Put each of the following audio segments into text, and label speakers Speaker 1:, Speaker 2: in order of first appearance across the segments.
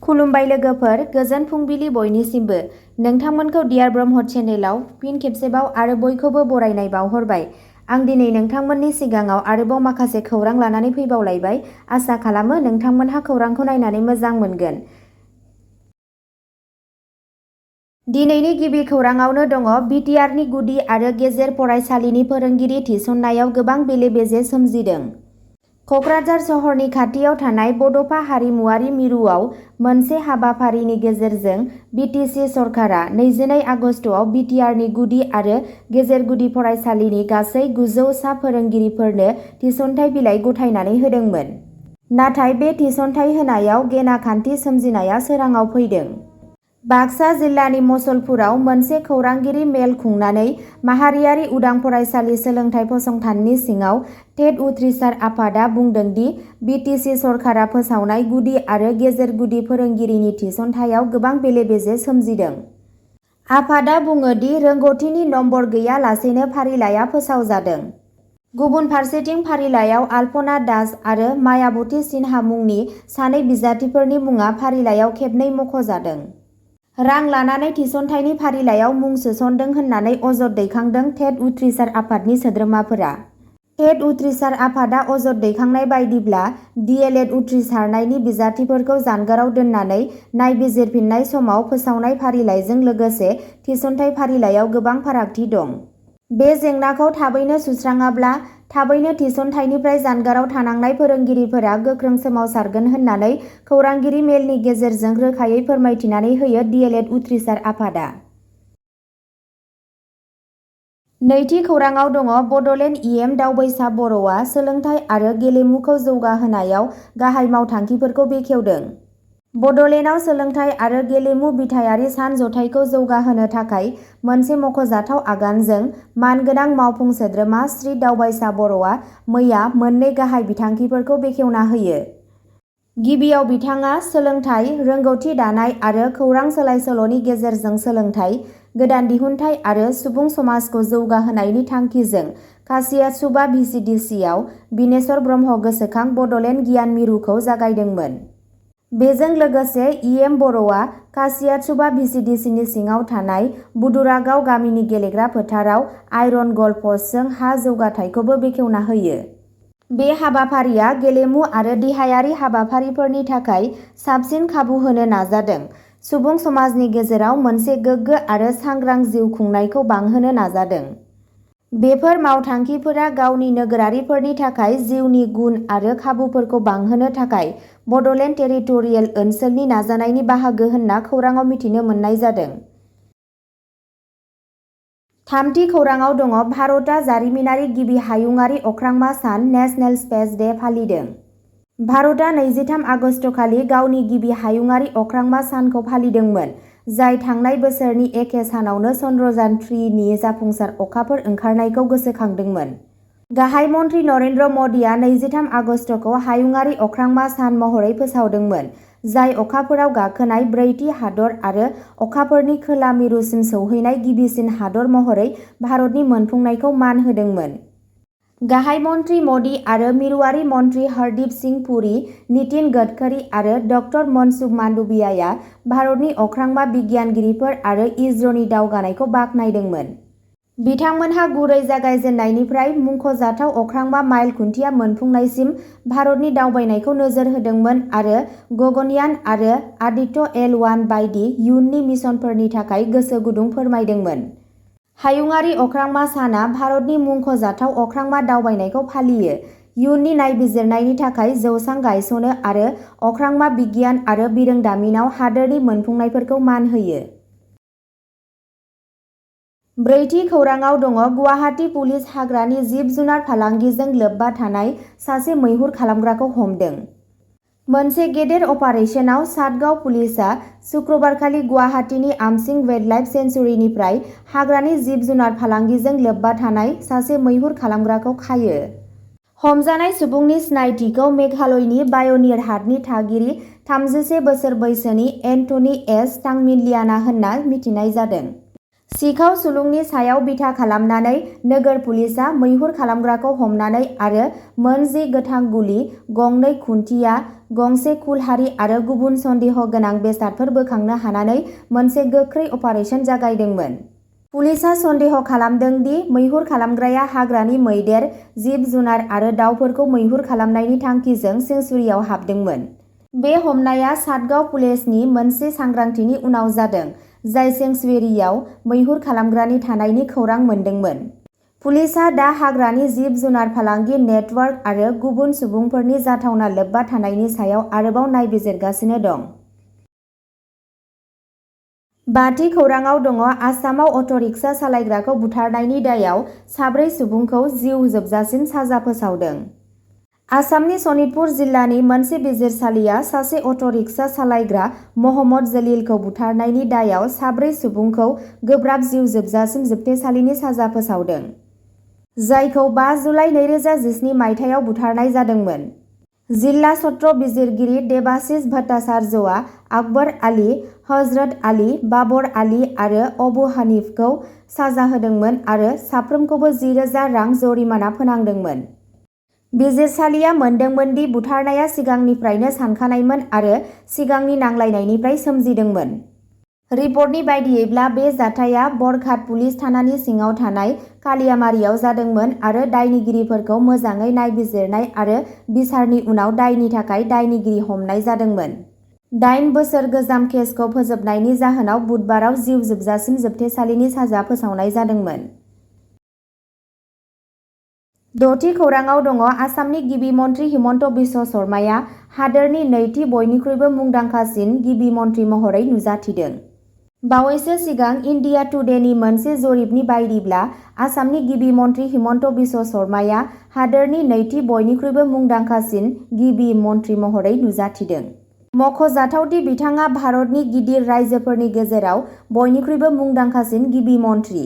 Speaker 1: खुलुमबाय लोगोफोर, गोजोन फुंबिलि बयनिसिमबो। नोंथांमोनखौ डियार ब्रह्म चेनेलाव फिन खेबसेबाव आरो बयखौबो बरायनाय बावहरबाय। आं दिनै नोंथांमोननि सिगाङाव आरोबाव माखासे खौरां लानानै फैबावलायबाय। आसा खालामो नोंथांमोनहा खौरांखौ नायनानै मोजां मोनगोन। दिनैनि गिबि खौराङावनो दङ बिटिआरनि गुदि आरो गेजेर फरायसालिनि फोरोंगिरि थिसननायाव गोबां बेले-बेजे सोमजिदों। क'क्राझार सहरनि खाथियाव थानाय बड'फा हारिमुआरि मिरुआव मोनसे हाबाफारिनि गेजेरजों बिटिसि सरकारा 22 आगस्टआव बिटिआरनि गुदि आरो गेजेर गुदि फरायसालिनि गासै 900 सा फोरोंगिरिफोरनो थिसनथाइ बिलाइ गथायनानै होदोंमोन। नाथाय बे थिसनथाइ होनायाव गेना खान्थि सोमजिनाया सोराङाव फैदों। बाक्सा जिल्लानि मसलपुराव मोनसे खौरांगिरि मेल खुंनानै माहारियारि उदां फरायसालि सोलोंथाइ फसंथाननि सिङाव टेट उथ्रिसार आफादा बुंदों दि बिटिसि सरकारा फोसावनाय गुदि आरो गेजेर गुदि फोरोंगिरिनि थिसनथायाव गोबां बेले-बेजे सोमजिदों। आफादा बुङो दि रोंग'थिनि नम्बर गैयालासेनो फारिलाइआ फोसावजादों। गुबुन फारसेथिं फारिलाइयाव आल्पना दास आरो मायाबती सिन्हा मुंनि सानै बिजाथिफोरनि मुङा फारिलाइयाव खेबनै मख'जादों। रां लानानै थिसनथाइनि फारिलाइयाव मुं सोसनदों होननानै अजद दैखांदों टेट उथ्रिसार आफादनि सोद्रोमाफोरा। टेट उथ्रिसार आफादा अजद दैखांनाय बायदिब्ला डिएलएड उथ्रिसारनायनि बिजाथिफोरखौ जानगाराव दोननानै नायबिजिरफिननाय समाव फोसावनाय फारिलाइजों लोगोसे थिसनथाइ फारिलाइयाव गोबां फारागथि दं। बे जेंनाखौ थाबैनो सुस्राङाब्ला थाबैनो थिसनथाइनिफ्राय जानगाराव थानांनाय फोरोंगिरिफोरा गोख्रों सोमावसारगोन होननानै खौरांगिरि मेलनि गेजेरजों रोखायै फोरमायथिनानै होयो डिएलएड उथ्रिसार आफादा। नैथि खौराङाव दङ बड'लेण्ड इएम दावबायसा बर'आ सोलोंथाइ आरो गेलेमुखौ जौगाहोनायाव गाहाय मावथांखिफोरखौ बेखेवदों। बड'लेण्डआव सोलोंथाइ आरो गेलेमु बिथायारि सानज'थाइखौ जौगाहोनो थाखाय मोनसे मख'जाथाव आगानजों मानगोनां मावफुं सोद्रोमा श्री दावबायसा बर'आ मैया मोननै गाहाय बिथांखिफोरखौ बेखेवना होयो। गिबियाव बिथाङा सोलोंथाइ, रोंगौथि दानाय आरो खौरां सोलाय-सोल'नि गेजेरजों सोलोंथाइ, गोदान दिहुनथाइ आरो सुबुं समाजखौ जौगाहोनायनि थांखिजों कासियासुबा भिसिडिसिआव बिनेश्वर ब्रह्म गोसोखां बड'लेण्ड गियान मिरुखौ जागायदोंमोन। बेजों लोगोसे इएम बर'आ कासियासुबा भिसिडिसिनि सिङाव थानाय बुदुरागाव गामिनि गेलेग्रा फोथाराव आयरन गल पस्टजों हा जौगाथायखौबो बेखेवना होयो। बे हाबाफारिया गेलेमु आरो देहायारि हाबाफारिफोरनि थाखाय साबसिन खाबु होनो नाजादों। सुबुं समाजनि गेजेराव मोनसे गोग्गो आरो सांग्रां जिउ खुंनायखौ बांहोनो नाजादों। बेफोर मावथांखिफोरा गावनि नोगोरारिफोरनि थाखाय जिउनि गुन आरो खाबुफोरखौ बांहोनो थाखाय बड'लेण्ड टेरिटरियेल ओनसोलनि नाजानायनि बाहागो होनना खौराङाव मिथिनो मोननाय जादों। थामथि खौराङाव दङ भारतआ जारिमिनारि गिबि हायुंआरि अख्रांमा सान नेशनेल स्पेस डे फालिदों। भारतआ 23 आगस्टखालि गावनि गिबि हायुंआरि अख्रांमा सानखौ फालिदोंमोन, जाय थांनाय बोसोरनि एखे सानावनो चन्द्रयान-3 नि जाफुंसार अखाफोर ओंखारनायखौ गोसोखांदोंमोन। गाहाय मन्त्रि नरेन्द्र मदिआ 23 आगस्टखौ हायुंआरि अख्रांमा सान महरै फोसावदोंमोन, जाय अखाफोराव गाखोनाय ब्रैथि हादर आरो अखाफोरनि खोला मिरुसिम सौहैनाय गिबिसिन हादर महरै भारतनि मोनफुंनायखौ मान होदोंमोन। गाहाय मन्त्रि मदि आरो मिरुआरि मन्त्रि हरदीप सिंह पुरी, नितिन गडकरी आरो डक्टर मनसुख मान्डवियाया भारतनि अख्रांमा बिगियानगिरिफोर आरो इसर'नि दावगानायखौ बाख्नायदोंमोन। बिथांमोनहा गुरै जागायजेन्नायनिफ्राय मुंख'जाथाव अख्रांमा माइल खुन्थिया मोनफुंनायसिम भारतनि दावबायनायखौ नोजोर होदोंमोन आरो गगनयान आरो आदित्य एल-1 बायदि इयुननि मिशनफोरनि थाखाय गोसो गुदुं फोरमायदोंमोन। हायुंआरि अख्रांमा साना भारतनि मुंख'जाथाव अख्रांमा दावबायनायखौ फालियो, इयुननि नायबिजिरनायनि थाखाय जौसां गायसनो आरो अख्रांमा बिगियान आरो बिरोंदामिनआव हादोरनि मोनफुंनायफोरखौ मान होयो। ब्रैथि खौराङाव दङ गुवाहाटी पुलिस हाग्रानि जिब-जुनार फालांगिजों लोब्बा थानाय सासे मैहुर खालामग्राखौ हमदों। मोनसे गेदेर अपारेसनाव सातगाव पुलिसआ शुक्रबारखालि गुवाहाटीनि आमसिं वाइल्डलाइफ सेंक्सुयेरिनिफ्राय हाग्रानि जिब-जुनार फालांगिजों लोब्बा थानाय सासे मैहुर खालामग्राखौ खायो। हमजानाय सुबुंनि सिनायथिखौ मेघालयनि बाय'निर हाटनि थागिरि 31 बोसोर बैसोनि एन्थनी एस. तांमिनलियाना होनना मिथिनाय जादों। सिखाव सुलुंनि सायाव बिथा खालामनानै नोगोर पुलिसआ मैहुर खालामग्राखौ हमनानै आरो मोन 10 गोथां गुलि, 2 खुन्थिया, गंसे कुल्हारि आरो गुबुन सन्देह गोनां बेसादफोर बोखांनो हानानै मोनसे गोख्रै अपारेसन जागायदोंमोन। पुलिसआ सन्देह खालामदों दि मैहुर खालामग्राया हाग्रानि मैदेर, जिब-जुनार आरो दावफोरखौ मैहुर खालामनायनि थांखिजों सेंचुरियाव हाबदोंमोन। बे हमनाया चाटगांव पुलिसनि मोनसे सांग्रांथिनि उनाव जादों, जाय सेंचुरियाव मैहुर खालामग्रानि थानायनि खौरां मोनदोंमोन। पुलिसआ दा हाग्रानि जिब-जुनार फालांगि नेटवर्क आरो गुबुन सुबुंफोरनि जाथावना लोब्बा थानायनि सायाव आरोबाव नायबिजिरगासिनो दं। बाथि खौराङाव दङ आसामाव अट'रिक्सा सालायग्राखौ बुथारनायनि दायाव 4 सुबुंखौ जिउ जोबजासिम साजा फोसावदों। आसामनि सनितपुर जिल्लानि मोनसे बिजिरसालिया सासे अट'रिक्सा सालायग्रा महम्मद जलिलखौ बुथारनायनि दायाव 4 सुबुंखौ गोब्राब जिउ जोबजासिम जोबथेसालिनि साजा फोसावदों, जायखौ 5 जुलाइ 2017 मायथाइयाव बुथारनाय जादोंमोन। जिल्ला सत्र बिजिरगिरि देबाशिष भट्टाचार्यआ आकबर आली, हजरत आली, बाबर आली आरो अबु हानिफखौ साजा होदोंमोन आरो साफ्रोमखौबो 10,000 रां जरिमाना फोनांदोंमोन। बिजिरसालिया मोनदोंमोन दि बुथारनाया सिगांनिफ्रायनो सानखानायमोन आरो सिगांनि नांलायनायनिफ्राय सोमजिदोंमोन। रिपर्टनि बायदियैब्ला बे जाथाया बरघाट पुलिस थानानि सिङाव थानाय कालियामारियाव जादोंमोन आरो दायनिगिरिफोरखौ मोजाङै नायबिजिरनाय आरो बिसारनि उनाव दायनि थाखाय दायनिगिरि हमनाय जादोंमोन। 8 बोसोर गोजाम केसखौ फोजोबनायनि जाहोनाव बुधबाराव जिउ जोबजासिम जोबथेसालिनि साजा फोसावनाय जादोंमोन। 6थि खौराङाव दङ आसामनि गिबि मन्थ्रि हिमन्त बिश्व शर्माया हादोरनि नैथि बयनिख्रुइबो मुंदांखासिन गिबि मन्थ्रि महरै नुजाथिदों। बावैसो सिगां इन्डिया टुडेनि मोनसे जरिबनि बायदिब्ला आसामनि गिबि मन्थ्रि हिमन्त बिश्व शर्माया हादोरनि नैथि बयनिख्रुइबो मुंदांखासिन गिबि मन्थ्रि महरै नुजाथिदों। मख'जाथाव दि बिथाङा भारतनि गिदिर रायजोफोरनि गेजेराव बयनिख्रुइबो मुंदांखासिन गिबि मन्थ्रि।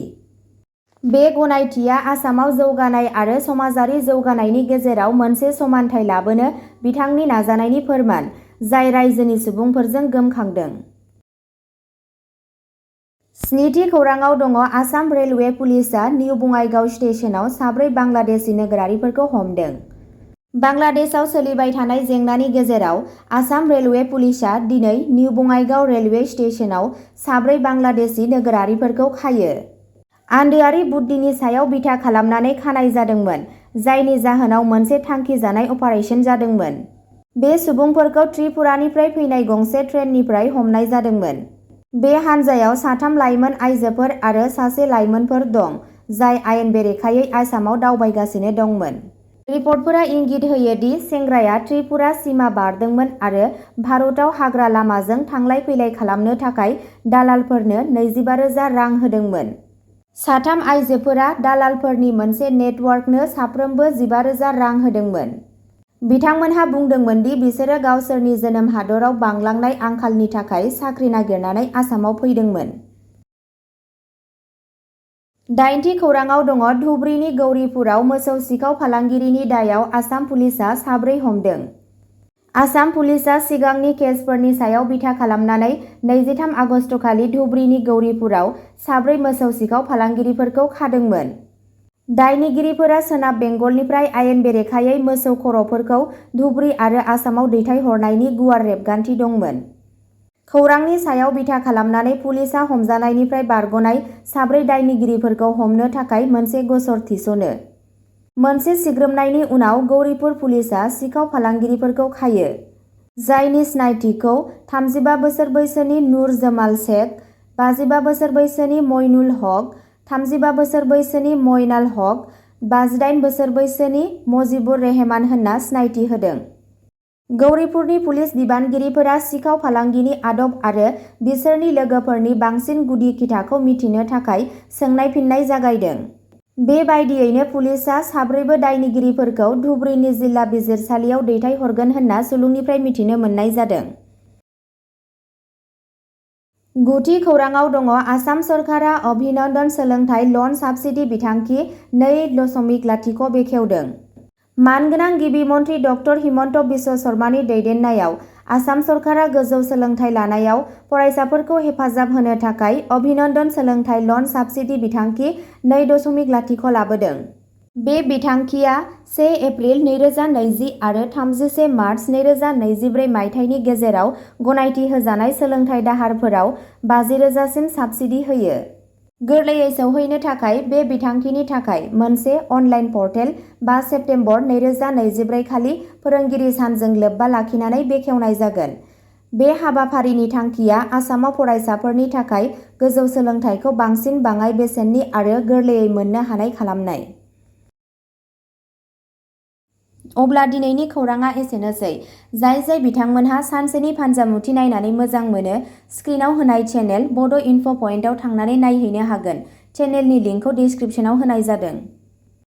Speaker 1: बे गनायथिया आसामाव जौगानाय आरो समाजारि जौगानायनि गेजेराव मोनसे समानथाय लाबोनो बिथांनि नाजानायनि फोरमान, जाय रायजोनि सुबुंफोरजों गोमखांदों। 7थि खौराङाव दङ आसाम रेलवे पुलिसआ निउ बङाइगाव स्टेशनाव 4 बांलादेशी नोगोरारिफोरखौ हमदों। बांलादेशआव सोलिबाय थानाय जेंनानि गेजेराव आसाम रेलवे पुलिसआ दिनै निउ बङाइगाव रेलवे स्टेशनाव 4 बांलादेशी नोगोरारिफोरखौ खायो। आन्दोआरि बुद्धिनि सायाव बिथा खालामनानै खानाय जादोंमोन, जायनि जाहोनाव मोनसे थांखिजानाय अपारेसन जादोंमोन। बे सुबुंफोरखौ त्रिपुरानिफ्राय फैनाय गंसे ट्रेननिफ्राय हमनाय जादोंमोन। बे हानजायाव 3 लाइमोन आइजोफोर आरो सासे लाइमोनफोर दं, जाय आयेन बेरेखायै आसामाव दावबायगासिनो दंमोन। रिपर्टफोरा इंगित होयो दि सेंग्राया त्रिपुरा सीमा बारदोंमोन आरो भारतआव हाग्रा लामाजों थांलाय फैलाय खालामनो थाखाय दालालफोरनो 25,000 रां होदोंमोन। 3 आइजोफोरा दालालफोरनि मोनसे नेटवर्कनो साफ्रोमबो 15,000 रां होदोंमोन। बिथांमोनहा बुंदोंमोन दि बिसोरो गावसोरनि जोनोम हादराव बांलांनाय आंखालनि थाखाय साख्रि नागिरनानै आसामाव फैदोंमोन। 8थि खौराङाव दङ धुबरीनि गौरीपुराव मोसौ सिखाव फालांगिरिनि दायाव आसाम पुलिसआ 4 हमदों। आसाम पुलिसआ सिगांनि केसफोरनि सायाव बिथा खालामनानै 23 आगस्तखालि धुबरीनि गौरीपुराव 4 मोसौ सिखाव फालांगिरिफोरखौ खादोंमोन। दायनिगिरिफोरा सोनाब बेंगलनिफ्राय आयेन बेरेखायै मोसौ खर'फोरखौ धुबरी आरो आसामाव दैथायहरनायनि गुवार रेबगान्थि दंमोन। खौरांनि सायाव बिथा खालामनानै पुलिसआ हमजानायनिफ्राय बारग'नाय 4 दायनिगिरिफोरखौ हमनो थाखाय मोनसे गसर थिसनो। मोनसे सिग्रोमनायनि उनाव गौरीपुर पुलिसआ सिखाव फालांगिरिफोरखौ खायो, जायनि सिनायथिखौ 35 बोसोर बैसोनि नुर जमाल शेख, 55 बोसोर बैसोनि मइनुल हक, 35 बोसोर बैसोनि मइनाल हक, 58 बोसोर बैसोनि मजिबुर रेहमान होनना सिनायथि होदों। गौरीपुरनि पुलिस बिबानगिरिफोरा सिखाव फालांगिनि आदब आरो बिसोरनि लोगोफोरनि बांसिन गुदि खिथाखौ मिथिनो थाखाय सोंनाय-फिननाय जागायदों। बेबायदियैनो पुलिसआ 4बो दायनिगिरिफोरखौ धुबरीनि जिल्ला बिजिरसालियाव दैथायहरगोन होनना सुलुंनिफ्राय मिथिनो मोननाय जादों। 9थि खौराङाव दङ आसाम सरकारा अभिनन्दन सोलोंथाइ लन साबसिडि बिथांखि 2.0 बेखेवदों। मानगोनां गिबि मन्थ्रि ड हिमन्त बिश्व शर्मानि दैदेननायाव आसाम सरकारा गोजौ सोलोंथाइ लानायाव फरायसाफोरखौ हेफाजाब होनो थाखाय अभिनन्दन सोलोंथाइ लन साबसिडि बिथांखि 2.0 लाबोदों। बे बिथांखिया 1 एप्रिल 2020 आरो 31 मार्च 2024 मायथाइनि गेजेराव गनायथि होजानाय सोलोंथाइ दाहारफोराव 50,000 सिम साबसिडि होयो। गोरलैयै सौहैनो थाखाय बे बिथांखिनि थाखाय मोनसे अनलाइन पर्टेल 5 सेप्तेम्बर 2024 खालि फोरोंगिरि सानजों लोब्बा लाखिनानै बेखेवनाय जागोन। बे हाबाफारिनि थांखिया आसामाव फरायसाफोरनि थाखाय गोजौ सोलोंथाइखौ बांसिन बाङाइ बेसेननि आरो गोरलैयै मोननो हानाय खालामनाय। अब्ला दिनैनि खौराङा एसेनोसै। जाय बिथांमोनहा सानसेनि फानजामुथि नायनानै मोजां मोनो, स्क्रिनाव होनाय चेनेल बड' इनफ' पइन्टआव थांनानै नायहैनो हागोन। चेनेलनि लिंकखौ डिस्क्रिप्शनाव होनाय जादों।